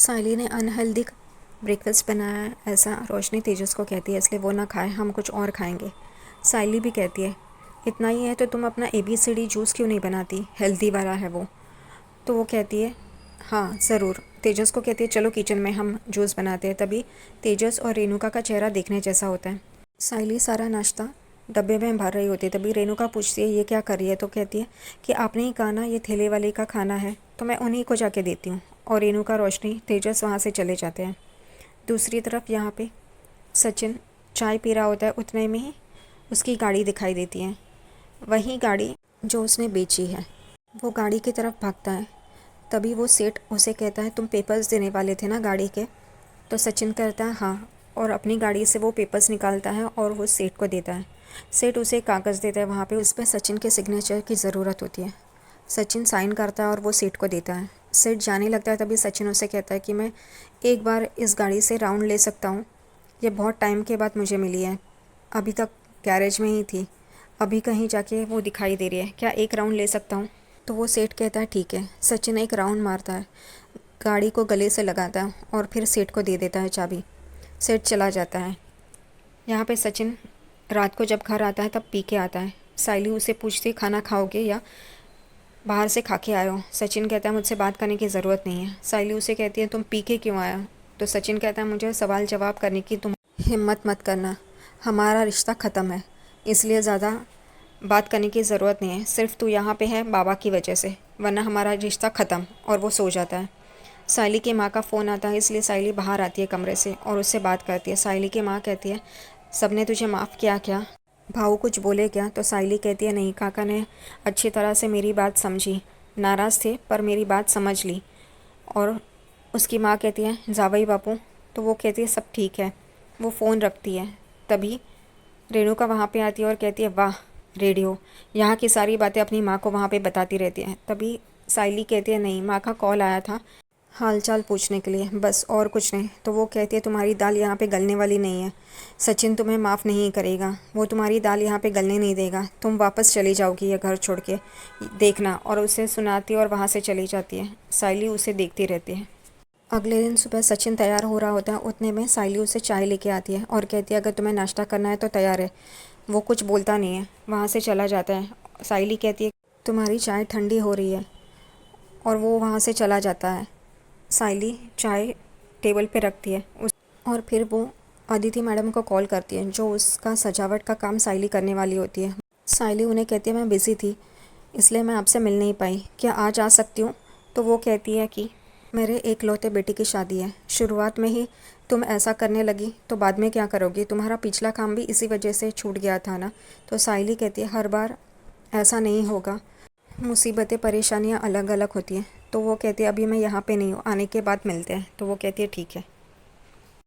सायली ने unhealthy breakfast बनाया है, ऐसा रोशनी तेजस को कहती है, इसलिए वो ना खाए, हम कुछ और खाएंगे। सायली भी कहती है इतना ही है तो तुम अपना ABCD जूस क्यों नहीं बनाती, हेल्दी वाला है वो। तो वो कहती है हाँ ज़रूर। तेजस को कहती है चलो किचन में हम जूस बनाते हैं। तभी तेजस और रेणुका का चेहरा देखने जैसा होता है। सायली सारा नाश्ता डब्बे में भर रही होती है। तभी रेणुका पूछती है ये क्या कर रही है। तो कहती है कि आपने ही कहा ना ये ठेले वाले का खाना है, तो मैं उन्हीं को जाके देती हूँ। और रेणुका, रोशनी, तेजस वहाँ से चले जाते हैं। दूसरी तरफ यहाँ पे सचिन चाय पी रहा होता है, उतने में ही उसकी गाड़ी दिखाई देती है, वही गाड़ी जो उसने बेची है। वो गाड़ी की तरफ भागता है। तभी वो सेठ उसे कहता है तुम पेपर्स देने वाले थे ना गाड़ी के। तो सचिन कहता है हाँ, और अपनी गाड़ी से वो पेपर्स निकालता है और वो सेठ को देता है। सेठ उसे एक कागज़ देता है, वहाँ पे उस पर सचिन के सिग्नेचर की ज़रूरत होती है। सचिन साइन करता है और वो सेठ को देता है। सेठ जाने लगता है, तभी सचिन उसे कहता है कि मैं एक बार इस गाड़ी से राउंड ले सकता हूँ, ये बहुत टाइम के बाद मुझे मिली है, अभी तक गैरेज में ही थी, अभी कहीं जाके वो दिखाई दे रही है, क्या एक राउंड ले सकता हूँ। तो वो सेठ कहता है ठीक है। सचिन एक राउंड मारता है, गाड़ी को गले से लगाता है और फिर सेठ को दे देता है चाबी। सेठ चला जाता है। यहाँ पे सचिन रात को जब घर आता है तब पी के आता है। सायली उसे पूछती खाना खाओगे या बाहर से खा के आए हो। सचिन कहता है मुझसे बात करने की ज़रूरत नहीं है। सायली उसे कहती है तुम पी के क्यों आया। तो सचिन कहता है मुझे सवाल जवाब करने की तुम हिम्मत मत करना, हमारा रिश्ता ख़त्म है, इसलिए ज़्यादा बात करने की ज़रूरत नहीं है, सिर्फ तू यहाँ पे है बाबा की वजह से, वरना हमारा रिश्ता ख़त्म। और वो सो जाता है। सायली की माँ का फ़ोन आता है, इसलिए सायली बाहर आती है कमरे से और उससे बात करती है। सायली की माँ कहती है सबने तुझे माफ़ किया क्या, भाऊ कुछ बोले क्या। तो सायली कहती है नहीं, काका ने अच्छी तरह से मेरी बात समझी, नाराज़ थे पर मेरी बात समझ ली। और उसकी माँ कहती है जावई बापू। तो वो कहती है सब ठीक है। वो फ़ोन रखती है। तभी रेणुका वहाँ पे आती है और कहती है वाह रेडियो, यहाँ की सारी बातें अपनी माँ को वहाँ पे बताती रहती है। तभी सायली कहती है नहीं, माँ का कॉल आया था हालचाल पूछने के लिए, बस और कुछ नहीं। तो वो कहती है तुम्हारी दाल यहाँ पे गलने वाली नहीं है, सचिन तुम्हें माफ़ नहीं करेगा, वो तुम्हारी दाल यहाँ पे गलने नहीं देगा, तुम वापस चली जाओगी ये घर छोड़ के, देखना। और उसे सुनाती है और वहाँ से चली जाती है। सायली उसे देखती रहती है। अगले दिन सुबह सचिन तैयार हो रहा होता है, उतने में सायली उसे चाय लेके आती है और कहती है अगर तुम्हें नाश्ता करना है तो तैयार है। वो कुछ बोलता नहीं है, वहाँ से चला जाता है। सायली कहती है तुम्हारी चाय ठंडी हो रही है, और वो वहाँ से चला जाता है। सायली चाय टेबल पे रखती है और फिर वो अदिति मैडम को कॉल करती है, जो उसका सजावट का काम सायली करने वाली होती है। सायली उन्हें कहती है मैं बिज़ी थी इसलिए मैं आपसे मिल नहीं पाई, क्या आज आ सकती हूँ। तो वो कहती है कि मेरे एकलौते बेटे की शादी है, शुरुआत में ही तुम ऐसा करने लगी तो बाद में क्या करोगी, तुम्हारा पिछला काम भी इसी वजह से छूट गया था ना। तो सायली कहती है हर बार ऐसा नहीं होगा, मुसीबतें परेशानियाँ अलग अलग होती हैं। तो वो कहती है अभी मैं यहाँ पे नहीं हूँ, आने के बाद मिलते हैं। तो वो कहती है ठीक है।